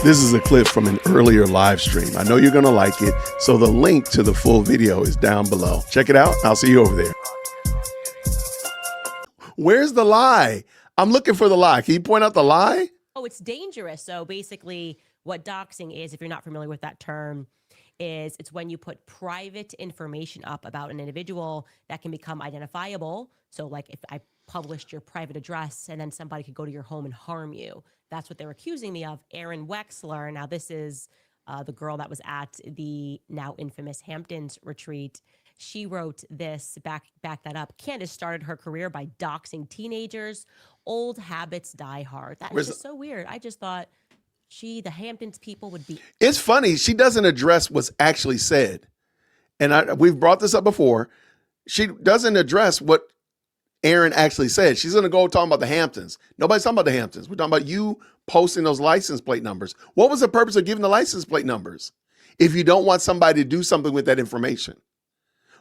This is a clip from an earlier live stream. I know you're going to like it, so the link to the full video is down below. Check it out. I'll see you over there. Where's the lie? I'm looking for the lie. Can you point out the lie? Oh, it's dangerous. So basically what doxing is, if you're not familiar with that term, is it's when you put private information up about an individual that can become identifiable. So like if I published your private address and then somebody could go to your home and harm you. That's what they're accusing me of. Erin Wexler. Now this is the girl that was at the now infamous Hamptons retreat. She wrote this, back that up. Candace started her career by doxing teenagers. Old habits die hard. That is just so weird. I just thought the Hamptons people would be. It's funny. She doesn't address what's actually said. And we've brought this up before. She doesn't address what Erin actually said. She's going to go talking about the Hamptons. Nobody's talking about the Hamptons. We're talking about you posting those license plate numbers. What was the purpose of giving the license plate numbers if you don't want somebody to do something with that information?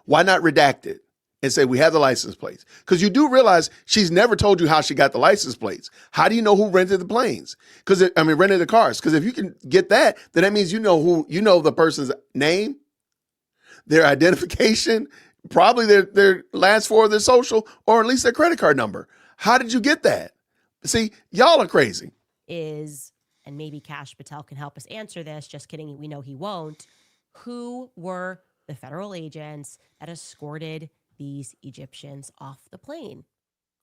Why not redact it and say we have the license plates? Because you do realize she's never told you how she got the license plates. How do you know who rented the planes? Rented the cars. Because if you can get that, then that means you know the person's name, their identification, probably their last four of their social, or at least their credit card number. How did you get that? See, y'all are crazy. And maybe Cash Patel can help us answer this. Just kidding. We know he won't. Who were the federal agents that escorted these Egyptians off the plane?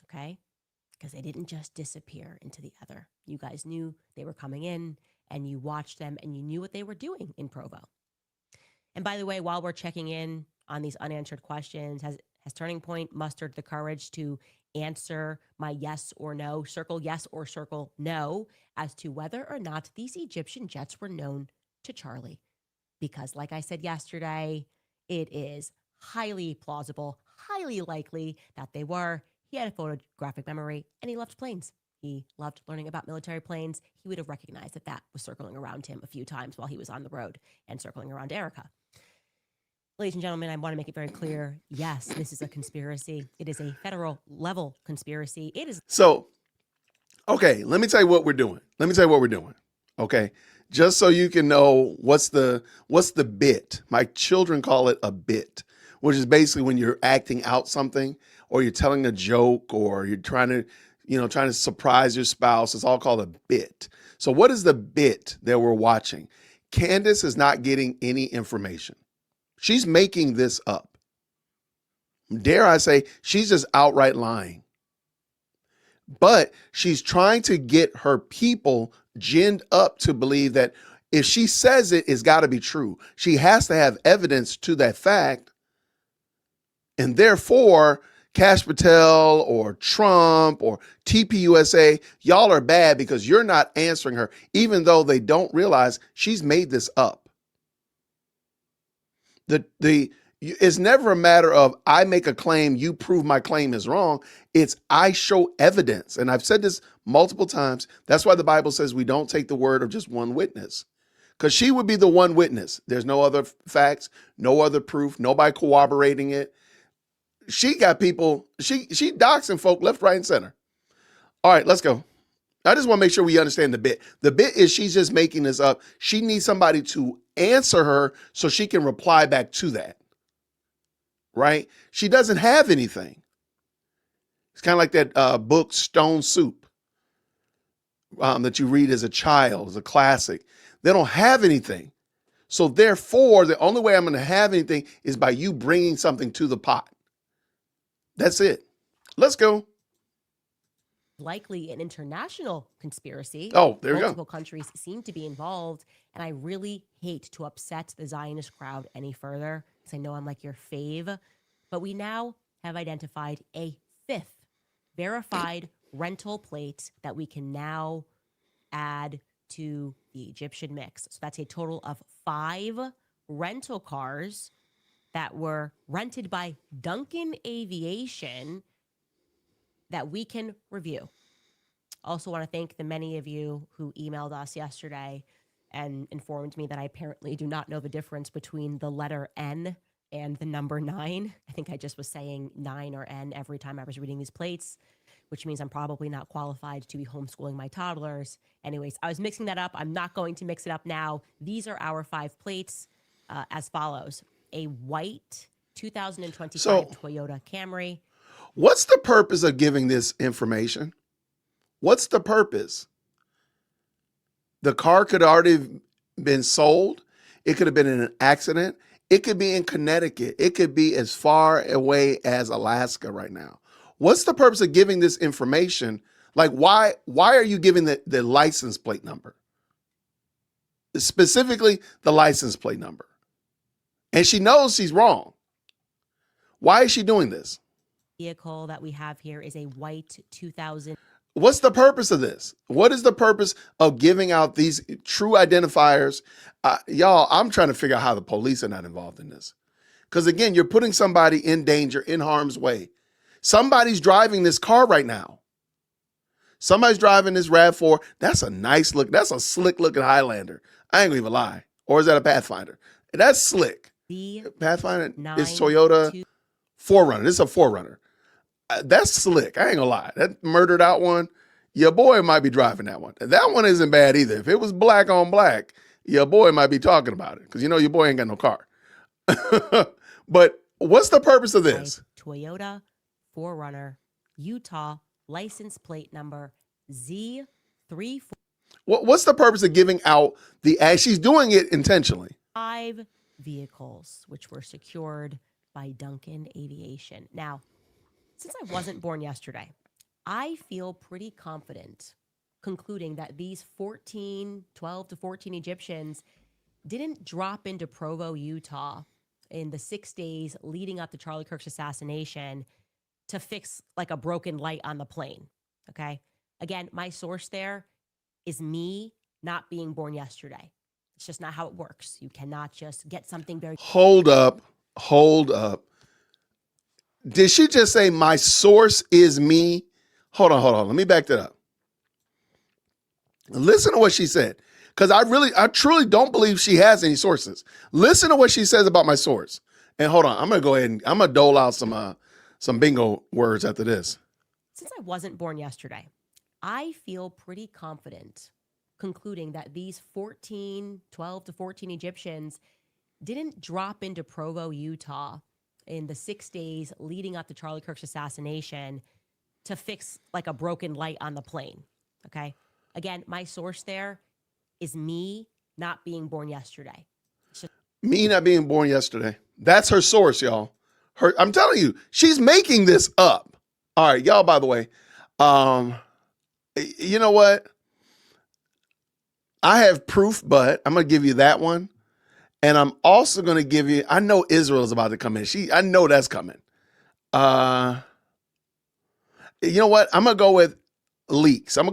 Okay. Because they didn't just disappear into the ether. You guys knew they were coming in and you watched them and you knew what they were doing in Provo. And by the way, while we're checking in on these unanswered questions, has Turning Point mustered the courage to answer my yes or no, circle yes or circle no, as to whether or not these Egyptian jets were known to Charlie? Because like I said yesterday, it is highly plausible, highly likely that they were. He had a photographic memory and he loved planes. He loved learning about military planes. He would have recognized that was circling around him a few times while he was on the road and circling around Erica. Ladies and gentlemen, I want to make it very clear. Yes, this is a conspiracy. It is a federal level conspiracy. It is. So, okay, let me tell you what we're doing. Okay. Just so you can know what's the bit. My children call it a bit, which is basically when you're acting out something or you're telling a joke or you're trying to surprise your spouse. It's all called a bit. So what is the bit that we're watching? Candace is not getting any information. She's making this up. Dare I say, she's just outright lying. But she's trying to get her people ginned up to believe that if she says it's got to be true. She has to have evidence to that fact. And therefore, Cash Patel or Trump or TPUSA, y'all are bad because you're not answering her, even though they don't realize she's made this up. It's never a matter of I make a claim, you prove my claim is wrong. It's I show evidence. And I've said this multiple times. That's why the Bible says we don't take the word of just one witness, because she would be the one witness. There's no other facts, no other proof, nobody corroborating it. She got people, she doxing folk left, right, and center. All right, let's go. I just want to make sure we understand the bit. The bit is she's just making this up. She needs somebody to answer her so she can reply back to that. Right? She doesn't have anything. It's kind of like that book, Stone Soup, that you read as a child, as a classic. They don't have anything. So therefore, the only way I'm going to have anything is by you bringing something to the pot. That's it. Let's go. Likely an international conspiracy. Oh, there you go. Multiple countries seem to be involved. And I really hate to upset the Zionist crowd any further, because I know I'm like your fave. But we now have identified a fifth verified rental plate that we can now add to the Egyptian mix. So that's a total of 5 rental cars that were rented by Duncan Aviation that we can review. Also want to thank the many of you who emailed us yesterday and informed me that I apparently do not know the difference between the letter N and the number 9. I think I just was saying 9 or N every time I was reading these plates. which means I'm probably not qualified to be homeschooling my toddlers. Anyways, I was mixing that up. I'm not going to mix it up now. These are our 5 plates as follows. A white 2025 Toyota Camry. What's the purpose of giving this information? What's the purpose? The car could already have been sold. It could have been in an accident. It could be in Connecticut. It could be as far away as Alaska right now. What's the purpose of giving this information? Like, why are you giving the license plate number? Specifically, the license plate number. And she knows she's wrong. Why is she doing this? Vehicle that we have here is a white 2000. What's the purpose of this? What is the purpose of giving out these true identifiers? Y'all, I'm trying to figure out how the police are not involved in this. Because again, you're putting somebody in danger, in harm's way. Somebody's driving this car right now. Somebody's driving this RAV4. That's a nice look. That's a slick looking Highlander. I ain't gonna even lie. Or is that a Pathfinder? That's slick. The Pathfinder is Toyota 4Runner. This is a 4Runner. That's slick. I ain't gonna lie. That murdered out one, your boy might be driving that one. That one isn't bad either. If it was black on black, your boy might be talking about it because you know your boy ain't got no car. But what's the purpose of this? Toyota 4Runner, Utah, license plate number Z34. What's the purpose of giving out she's doing it intentionally? 5 vehicles, which were secured by Duncan Aviation. Now, since I wasn't born yesterday, I feel pretty confident concluding that these 12 to 14 Egyptians didn't drop into Provo, Utah in the 6 days leading up to Charlie Kirk's assassination to fix like a broken light on the plane. Okay. Again, my source there is me not being born yesterday. It's just not how it works. You cannot just get something very. Hold up. Did she just say my source is me? Hold on. Let me back that up. Listen to what she said. Because I truly don't believe she has any sources. Listen to what she says about my source. And hold on, I'm going to go ahead and I'm going to dole out some bingo words after this. Since I wasn't born yesterday, I feel pretty confident concluding that these 12 to 14 Egyptians didn't drop into Provo, Utah in the 6 days leading up to Charlie Kirk's assassination to fix like a broken light on the plane. Okay. Again, my source there is me not being born yesterday. Me not being born yesterday. That's her source, y'all. I'm telling you, she's making this up. All right, y'all, by the way, you know what? I have proof, but I'm going to give you that one. And I'm also going to give you, I know Israel is about to come in. I know that's coming. You know what? I'm going to go with leaks. All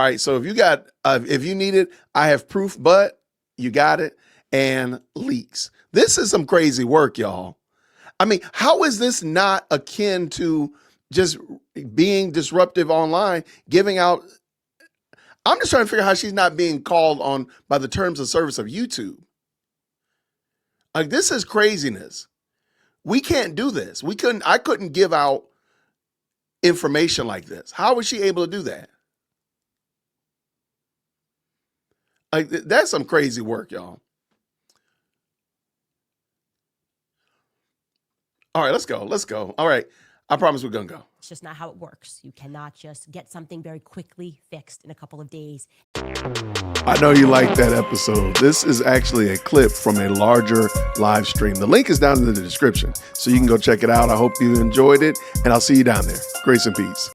right. So if you need it, I have proof, but you got it. And leaks. This is some crazy work, y'all. I mean, how is this not akin to just being disruptive online, giving out? I'm just trying to figure out how she's not being called on by the terms of service of YouTube. Like, this is craziness. We can't do this. I couldn't give out information like this. How was she able to do that? Like, that's some crazy work, y'all. All right, let's go. All right. I promise we're going to go. It's just not how it works. You cannot just get something very quickly fixed in a couple of days. I know you liked that episode. This is actually a clip from a larger live stream. The link is down in the description, so you can go check it out. I hope you enjoyed it, and I'll see you down there. Grace and peace.